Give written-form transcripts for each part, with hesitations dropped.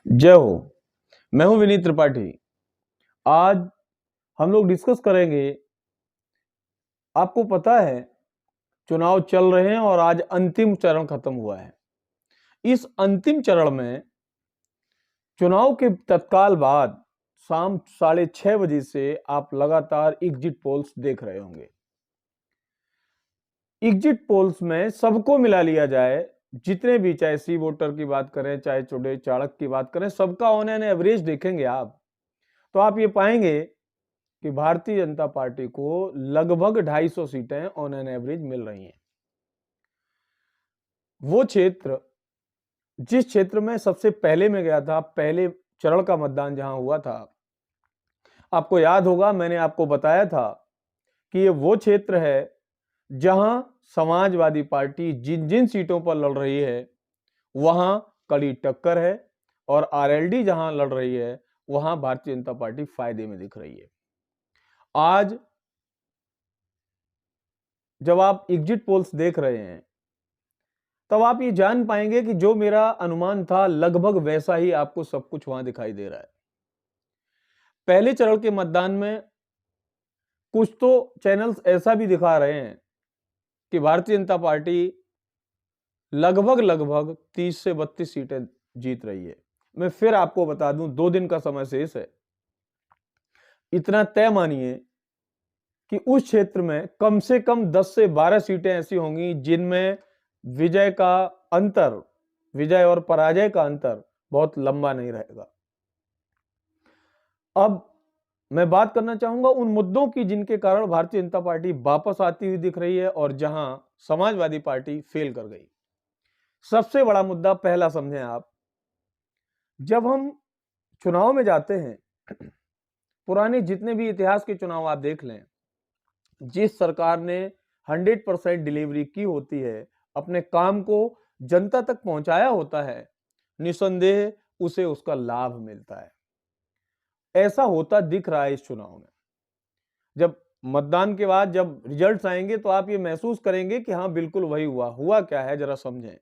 जय हो। मैं हूं विनीत त्रिपाठी। आज हम लोग डिस्कस करेंगे। आपको पता है चुनाव चल रहे हैं और आज अंतिम चरण खत्म हुआ है। इस अंतिम चरण में चुनाव के तत्काल बाद शाम 6:30 बजे से आप लगातार एग्जिट पोल्स देख रहे होंगे। एग्जिट पोल्स में सबको मिला लिया जाए, जितने भी, चाहे सी वोटर की बात करें, चाहे चुड़े चाणक की बात करें, सबका ऑन एन एवरेज देखेंगे आप, तो आप ये पाएंगे कि भारतीय जनता पार्टी को लगभग 250 सीटें ऑन एन एवरेज मिल रही हैं। वो क्षेत्र, जिस क्षेत्र में सबसे पहले में गया था, पहले चरण का मतदान जहां हुआ था, आपको याद होगा मैंने आपको बताया था कि ये वो क्षेत्र है जहां समाजवादी पार्टी जिन जिन सीटों पर लड़ रही है वहां कड़ी टक्कर है, और आरएलडी जहां लड़ रही है वहां भारतीय जनता पार्टी फायदे में दिख रही है। आज जब आप एग्जिट पोल्स देख रहे हैं तब आप ये जान पाएंगे कि जो मेरा अनुमान था लगभग वैसा ही आपको सब कुछ वहां दिखाई दे रहा है। पहले चरण के मतदान में कुछ तो चैनल्स ऐसा भी दिखा रहे हैं कि भारतीय जनता पार्टी लगभग 30 से 32 सीटें जीत रही है। मैं फिर आपको बता दूं, 2 दिन का समय शेष है। इतना तय मानिए कि उस क्षेत्र में कम से कम 10 से 12 सीटें ऐसी होंगी जिनमें विजय का अंतर, विजय और पराजय का अंतर बहुत लंबा नहीं रहेगा। अब मैं बात करना चाहूंगा उन मुद्दों की जिनके कारण भारतीय जनता पार्टी वापस आती हुई दिख रही है और जहां समाजवादी पार्टी फेल कर गई। सबसे बड़ा मुद्दा पहला समझें आप, जब हम चुनाव में जाते हैं, पुराने जितने भी इतिहास के चुनाव आप देख लें, जिस सरकार ने 100% डिलीवरी की होती है, अपने काम को जनता तक पहुंचाया होता है, निसंदेह उसे उसका लाभ मिलता है। ऐसा होता दिख रहा है इस चुनाव में। जब मतदान के बाद जब रिजल्ट्स आएंगे तो आप ये महसूस करेंगे कि हाँ बिल्कुल वही हुआ। हुआ क्या है जरा समझें।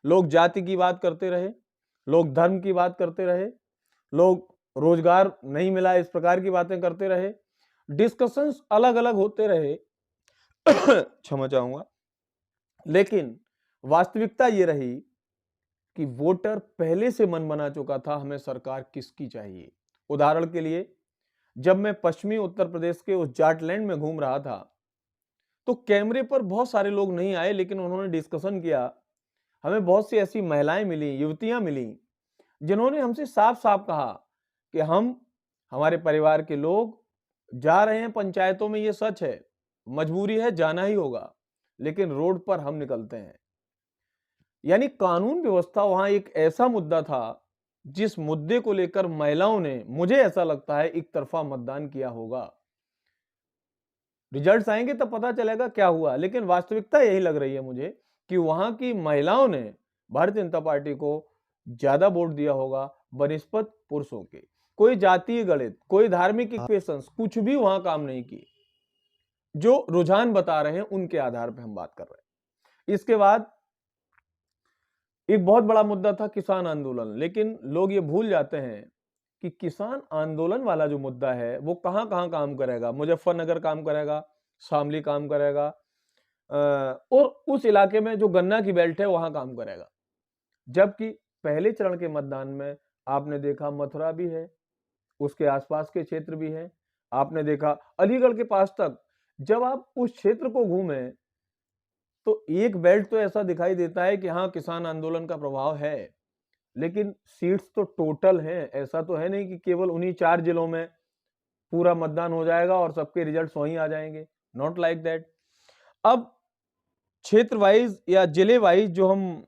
लोग जाति की बात करते रहे, लोग धर्म की बात करते रहे, लोग रोजगार नहीं मिला इस प्रकार की बातें करते रहे, डिस्कशंस अलग अलग होते रहे। क्षमा चाहूंगा, लेकिन वास्तविकता ये रही कि वोटर पहले से मन बना चुका था हमें सरकार किसकी चाहिए। उदाहरण के लिए, जब मैं पश्चिमी उत्तर प्रदेश के उस जाटलैंड में घूम रहा था तो कैमरे पर बहुत सारे लोग नहीं आए, लेकिन उन्होंने डिस्कशन किया। हमें बहुत सी ऐसी महिलाएं मिली, युवतियां मिली, जिन्होंने हमसे साफ साफ कहा कि हमारे परिवार के लोग जा रहे हैं पंचायतों में, ये सच है, मजबूरी है, जाना ही होगा, लेकिन रोड पर हम निकलते हैं। यानी कानून व्यवस्था वहां एक ऐसा मुद्दा था जिस मुद्दे को लेकर महिलाओं ने, मुझे ऐसा लगता है, एक तरफा मतदान किया होगा। रिजल्ट्स आएंगे तब पता चलेगा क्या हुआ, लेकिन वास्तविकता यही लग रही है मुझे कि वहां की महिलाओं ने भारतीय जनता पार्टी को ज्यादा वोट दिया होगा बनिस्पत पुरुषों के। कोई जातीय गणित, कोई धार्मिक इक्वेशंस कुछ भी वहां काम नहीं किए। जो रुझान बता रहे हैं उनके आधार पर हम बात कर रहे हैं। इसके बाद एक बहुत बड़ा मुद्दा था किसान आंदोलन, लेकिन लोग ये भूल जाते हैं कि किसान आंदोलन वाला जो मुद्दा है वो कहां कहां काम करेगा। मुजफ्फरनगर काम करेगा, शामली काम करेगा, और उस इलाके में जो गन्ना की बेल्ट है वहां काम करेगा। जबकि पहले चरण के मतदान में आपने देखा मथुरा भी है, उसके आसपास के क्षेत्र भी है, आपने देखा अलीगढ़ के पास तक। जब आप उस क्षेत्र को घूमे तो एक बेल्ट तो ऐसा दिखाई देता है कि हाँ किसान आंदोलन का प्रभाव है, लेकिन सीट्स तो टोटल हैं। ऐसा तो है नहीं कि केवल उन्हीं 4 जिलों में पूरा मतदान हो जाएगा और सबके रिजल्ट्स वहीं आ जाएंगे। Not like that. अब क्षेत्र वाइज या जिले वाइज जो हम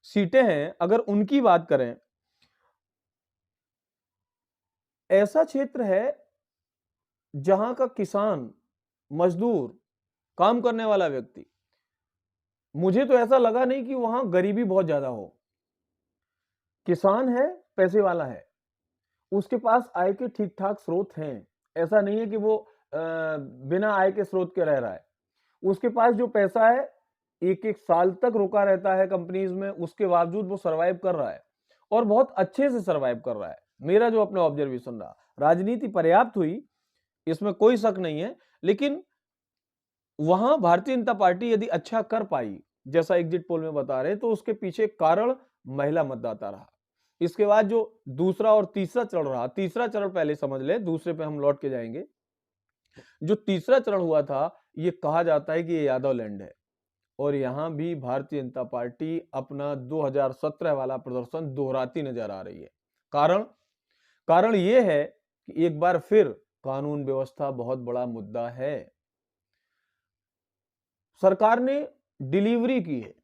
सीटें हैं, अगर उनकी बात करें, ऐसा क्षेत्र है जहां का किसान, मजदूर, काम करने वाला व्यक्ति, मुझे तो ऐसा लगा नहीं कि वहां गरीबी बहुत ज्यादा हो। किसान है, पैसे वाला है, उसके पास आय के ठीक ठाक स्रोत हैं। ऐसा नहीं है कि वो बिना आय के स्रोत के रह रहा है। उसके पास जो पैसा है एक एक साल तक रुका रहता है कंपनीज में, उसके बावजूद वो सरवाइव कर रहा है। और बहुत अच्छे से सर्वाइव कर रहा है। मेरा जो अपना ऑब्जर्वेशन रहा, राजनीति पर्याप्त हुई, इसमें कोई शक नहीं है, लेकिन वहां भारतीय जनता पार्टी यदि अच्छा कर पाई, जैसा एग्जिट पोल में बता रहे, तो उसके पीछे कारण महिला मतदाता रहा। इसके बाद जो दूसरा और तीसरा चरण रहा, तीसरा चरण पहले समझ ले, दूसरे पे हम लौट के जाएंगे। जो तीसरा चरण हुआ था, ये कहा जाता है कि ये यादव लैंड है, और यहां भी भारतीय जनता पार्टी अपना 2017 वाला प्रदर्शन दोहराती नजर आ रही है। कारण कारण ये है कि एक बार फिर कानून व्यवस्था बहुत बड़ा मुद्दा है। सरकार ने डिलीवरी की है,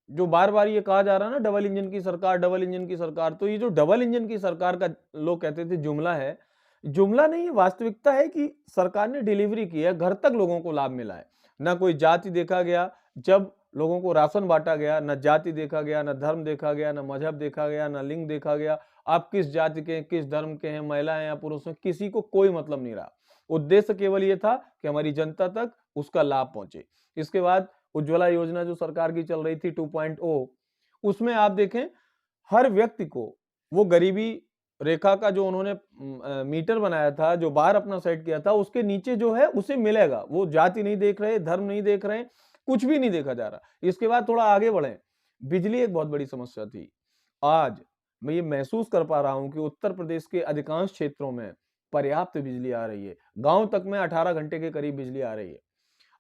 जो बार बार ये कहा जा रहा है ना, डबल इंजन की सरकार, डबल इंजन की सरकार, तो ये जो डबल इंजन की सरकार का लोग कहते थे जुमला है, जुमला नहीं, वास्तविकता है कि सरकार ने डिलीवरी की है, घर तक लोगों को लाभ मिला है। ना कोई जाति देखा गया, जब लोगों को राशन बांटा गया, न जाति देखा गया, न धर्म देखा गया, न मजहब देखा गया, न लिंग देखा गया, आप किस जाति के हैं, किस धर्म के हैं, महिला हैं या पुरुष हैं, किसी को कोई मतलब नहीं रहा। उद्देश्य केवल ये था कि हमारी जनता तक उसका लाभ पहुंचे। इसके बाद उज्ज्वला योजना जो सरकार की चल रही थी 2.0, उसमें आप देखें हर व्यक्ति को वो गरीबी रेखा का जो उन्होंने मीटर बनाया था, जो बार अपना सेट किया था, उसके नीचे जो है उसे मिलेगा। वो जाति नहीं देख रहे, धर्म नहीं देख रहे, कुछ भी नहीं देखा जा रहा। इसके बाद थोड़ा आगे बढ़े, बिजली एक बहुत बड़ी समस्या थी। आज मैं ये महसूस कर पा रहा हूं कि उत्तर प्रदेश के अधिकांश क्षेत्रों में पर्याप्त बिजली आ रही है। गांव तक में 18 घंटे के करीब बिजली आ रही है।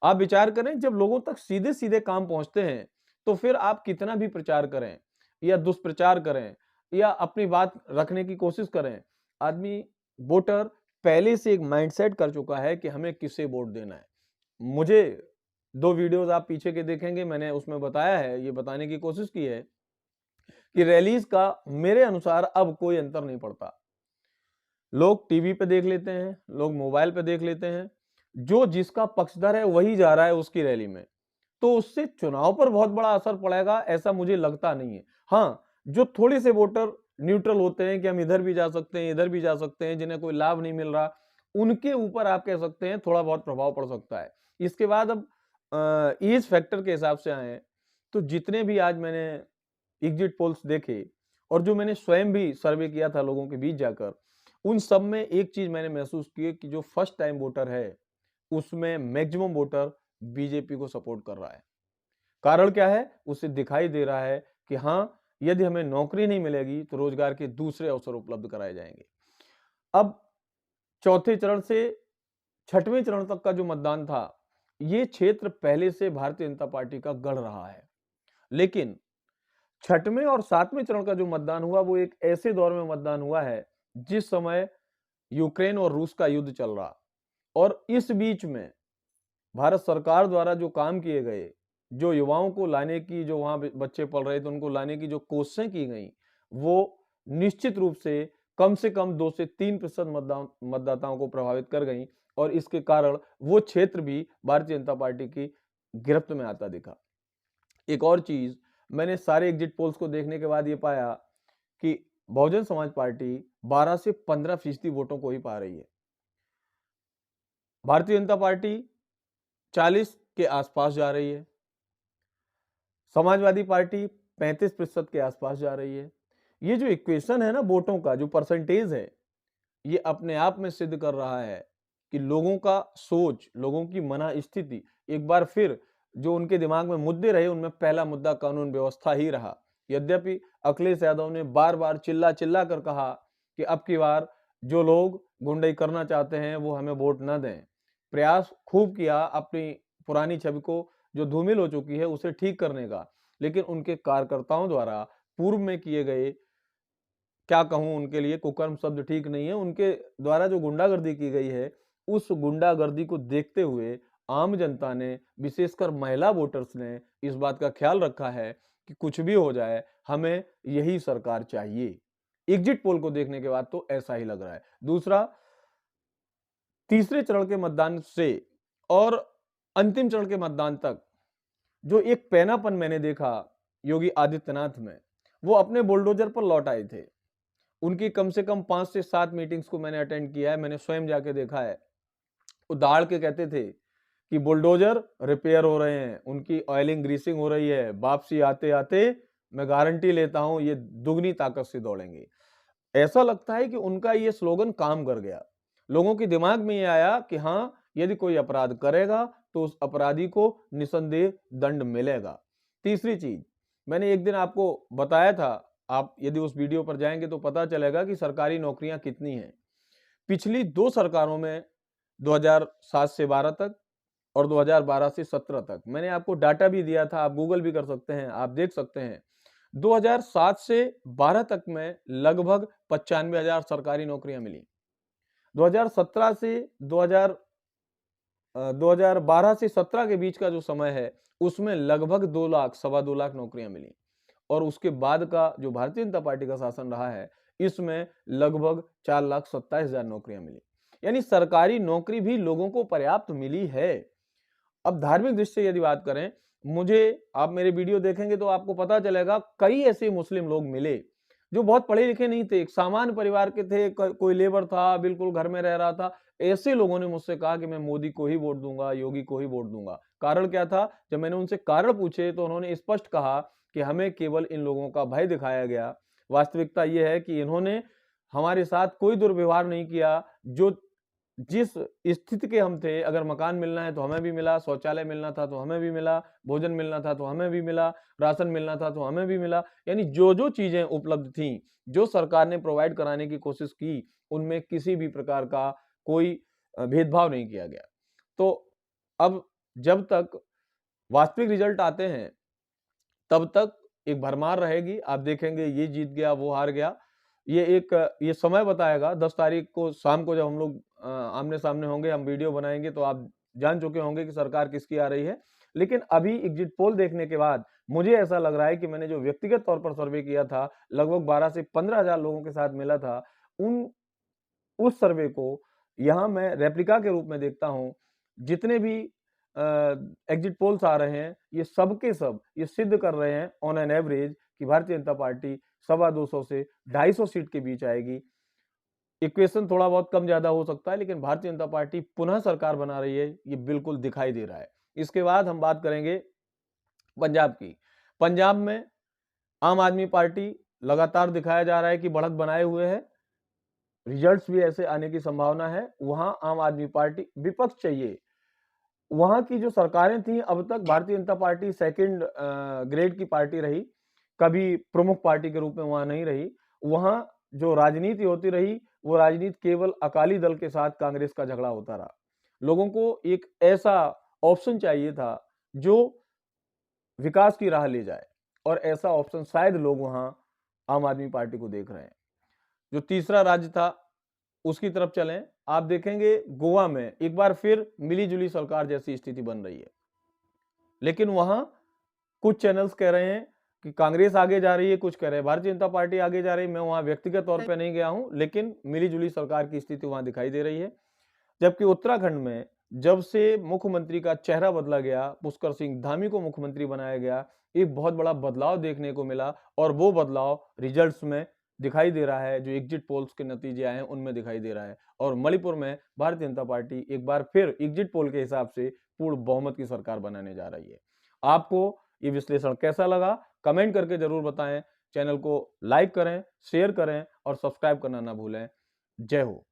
आप विचार करें, जब लोगों तक सीधे सीधे काम पहुंचते हैं, तो फिर आप कितना भी प्रचार करें या दुष्प्रचार करें या अपनी बात रखने की कोशिश करें, आदमी, वोटर पहले से एक माइंडसेट कर चुका है कि हमें किसे वोट देना है। मुझे 2 वीडियोस आप पीछे के देखेंगे, मैंने उसमें बताया है, ये बताने की कोशिश की है कि रैलीज का मेरे अनुसार अब कोई अंतर नहीं पड़ता। लोग टीवी पे देख लेते हैं, लोग मोबाइल पे देख लेते हैं, जो जिसका पक्षधर है वही जा रहा है उसकी रैली में, तो उससे चुनाव पर बहुत बड़ा असर पड़ेगा ऐसा मुझे लगता नहीं है। हाँ, जो थोड़े से वोटर न्यूट्रल होते हैं कि हम इधर भी जा सकते हैं, इधर भी जा सकते हैं, जिन्हें कोई लाभ नहीं मिल रहा, उनके ऊपर आप कह सकते हैं थोड़ा बहुत प्रभाव पड़ सकता है। इसके बाद अब एज फैक्टर के हिसाब से आए, तो जितने भी आज मैंने एग्जिट पोल्स देखे और जो मैंने स्वयं भी सर्वे किया था लोगों के बीच जाकर, उन सब में एक चीज मैंने महसूस की कि जो फर्स्ट टाइम वोटर है, उसमें मैक्सिमम वोटर बीजेपी को सपोर्ट कर रहा है। कारण क्या है? उसे दिखाई दे रहा है कि हाँ, यदि हमें नौकरी नहीं मिलेगी तो रोजगार के दूसरे अवसर उपलब्ध कराए जाएंगे। अब चौथे चरण से छठवें चरण तक का जो मतदान था, ये क्षेत्र पहले से भारतीय जनता पार्टी का गढ़ रहा है, लेकिन छठवें और सातवें चरण का जो मतदान हुआ, वो एक ऐसे दौर में मतदान हुआ है जिस समय यूक्रेन और रूस का युद्ध चल रहा, और इस बीच में भारत सरकार द्वारा जो काम किए गए, जो युवाओं को लाने की, जो वहां बच्चे पढ़ रहे थे उनको लाने की जो कोशिशें की गई, वो निश्चित रूप से कम 2 से 3% मतदाताओं को प्रभावित कर गई, और इसके कारण वो क्षेत्र भी भारतीय जनता पार्टी की गिरफ्त में आता दिखा। एक और चीज, मैंने सारे एग्जिट पोल्स को देखने के बाद ये पाया कि बहुजन समाज पार्टी 12 से 15% वोटों को ही पा रही है। भारतीय जनता पार्टी 40 के आसपास जा रही है, समाजवादी पार्टी 35% के आसपास जा रही है। ये जो इक्वेशन है ना वोटों का, जो परसेंटेज है, ये अपने आप में सिद्ध कर रहा है कि लोगों का सोच, लोगों की मना स्थिति, एक बार फिर जो उनके दिमाग में मुद्दे रहे, उनमें पहला मुद्दा कानून व्यवस्था ही रहा। यद्यपि अखिलेश यादव ने बार बार चिल्ला चिल्ला कर कहा कि अब की बार जो लोग गुंडई करना चाहते हैं वो हमें वोट न दें, प्रयास खूब किया अपनी पुरानी छवि को जो धूमिल हो चुकी है उसे ठीक करने का, लेकिन उनके कार्यकर्ताओं द्वारा पूर्व में किए गए, क्या कहूं उनके लिए, कुकर्म शब्द ठीक नहीं है, उनके द्वारा जो गुंडागर्दी की गई है, उस गुंडागर्दी को देखते हुए आम जनता ने, विशेषकर महिला वोटर्स ने इस बात का ख्याल रखा है कि कुछ भी हो जाए, हमें यही सरकार चाहिए। एग्जिट पोल को देखने के बाद तो ऐसा ही लग रहा है। दूसरा, तीसरे चरण के मतदान से और अंतिम चरण के मतदान तक जो एक पैनापन मैंने देखा योगी आदित्यनाथ में, वो अपने बुलडोजर पर लौट आए थे। उनकी कम से कम 5 से 7 मीटिंग्स को मैंने अटेंड किया है, मैंने स्वयं जाके देखा है। वो दहाड़ के कहते थे कि बुलडोजर रिपेयर हो रहे हैं, उनकी ऑयलिंग ग्रीसिंग हो रही है, वापसी आते आते मैं गारंटी लेता हूं ये दुगनी ताकत से दौड़ेंगे। ऐसा लगता है कि उनका ये स्लोगन काम कर गया। लोगों के दिमाग में ये आया कि हाँ, यदि कोई अपराध करेगा तो उस अपराधी को निसंदेह दंड मिलेगा। तीसरी चीज, मैंने एक दिन आपको बताया था, आप यदि उस वीडियो पर जाएंगे तो पता चलेगा कि सरकारी नौकरियां कितनी हैं। पिछली 2 सरकारों में 2007 से 12 तक और 2012 से 17 तक मैंने आपको डाटा भी दिया था, आप गूगल भी कर सकते हैं, आप देख सकते हैं। 2007 से 12 तक में लगभग 95,000 सरकारी नौकरियां मिली। 2017 से 2012 से 17 के बीच का जो समय है उसमें लगभग 2 लाख, सवा 2 लाख नौकरियां मिली। और उसके बाद का जो भारतीय जनता पार्टी का शासन रहा है इसमें लगभग 4,27,000 नौकरियां मिली। यानी सरकारी नौकरी भी लोगों को पर्याप्त मिली है। अब धार्मिक दृष्टि से यदि बात करें, आप मेरे वीडियो देखेंगे तो आपको पता चलेगा कई ऐसे मुस्लिम लोग मिले जो बहुत पढ़े लिखे नहीं थे, एक सामान्य परिवार के थे, कोई लेबर था, बिल्कुल घर में रह रहा था। ऐसे लोगों ने मुझसे कहा कि मैं मोदी को ही वोट दूंगा, योगी को ही वोट दूंगा। कारण क्या था? जब मैंने उनसे कारण पूछे तो उन्होंने स्पष्ट कहा कि हमें केवल इन लोगों का भय दिखाया गया। वास्तविकता यह है कि इन्होंने हमारे साथ कोई दुर्व्यवहार नहीं किया। जो जिस स्थिति के हम थे, अगर मकान मिलना है तो हमें भी मिला, शौचालय मिलना था तो हमें भी मिला, भोजन मिलना था तो हमें भी मिला, राशन मिलना था तो हमें भी मिला। यानी जो चीजें उपलब्ध थीं, जो सरकार ने प्रोवाइड कराने की कोशिश की, उनमें किसी भी प्रकार का कोई भेदभाव नहीं किया गया। तो अब जब तक वास्तविक रिजल्ट आते हैं तब तक एक भरमार रहेगी। आप देखेंगे ये जीत गया, वो हार गया। ये समय बताएगा। 10 तारीख को शाम को जब हम लोग आमने सामने होंगे, हम वीडियो बनाएंगे तो आप जान चुके होंगे कि सरकार किसकी आ रही है। लेकिन अभी एग्जिट पोल देखने के बाद मुझे ऐसा लग रहा है कि मैंने जो व्यक्तिगत तौर पर सर्वे किया था, लगभग 12 से 15,000 लोगों के साथ मिला था, उन उस सर्वे को यहाँ मैं रेप्लिका के रूप में देखता हूँ। जितने भी एग्जिट पोल्स आ रहे हैं, ये सब के सब ये सिद्ध कर रहे हैं ऑन एन एवरेज कि भारतीय जनता पार्टी 250 से 250 सीट के बीच आएगी। इक्वेशन थोड़ा बहुत कम ज्यादा हो सकता है, लेकिन भारतीय जनता पार्टी पुनः सरकार बना रही है, ये बिल्कुल दिखाई दे रहा है। इसके बाद हम बात करेंगे पंजाब की। पंजाब में आम आदमी पार्टी लगातार दिखाया जा रहा है कि बढ़त बनाए हुए है। रिजल्ट्स भी ऐसे आने की संभावना है। वहां आम आदमी पार्टी विपक्ष चाहिए। वहां की जो सरकारें थी, अब तक Bharatiya Janata party second grade की पार्टी रही, कभी प्रमुख पार्टी के रूप में वहां नहीं रही। वहां जो राजनीति होती रही, वो राजनीति केवल अकाली दल के साथ कांग्रेस का झगड़ा होता रहा। लोगों को एक ऐसा ऑप्शन चाहिए था जो विकास की राह ले जाए, और ऐसा ऑप्शन शायद लोग वहां आम आदमी पार्टी को देख रहे हैं। जो तीसरा राज्य था उसकी तरफ चलें, आप देखेंगे गोवा में एक बार फिर मिली-जुली सरकार जैसी स्थिति बन रही है। लेकिन वहां कुछ चैनल्स कह रहे हैं कि कांग्रेस आगे जा रही है, कुछ कह रहे हैं भारतीय जनता पार्टी आगे जा रही है। मैं वहां व्यक्तिगत तौर पे नहीं गया हूं, लेकिन मिली-जुली सरकार की स्थिति वहां दिखाई दे रही है। जबकि उत्तराखंड में जब से मुख्यमंत्री का चेहरा बदला गया, पुष्कर सिंह धामी को मुख्यमंत्री बनाया गया, एक बहुत बड़ा बदलाव देखने को मिला, और वो बदलाव रिजल्ट्स में दिखाई दे रहा है। जो एग्जिट पोल्स के नतीजे आए हैं उनमें दिखाई दे रहा है। और मणिपुर में भारतीय जनता पार्टी एक बार फिर एग्जिट पोल के हिसाब से पूर्ण बहुमत की सरकार बनाने जा रही है। आपको ये विश्लेषण कैसा लगा, कमेंट करके जरूर बताएं। चैनल को लाइक करें, शेयर करें और सब्सक्राइब करना ना भूलें। जय हो।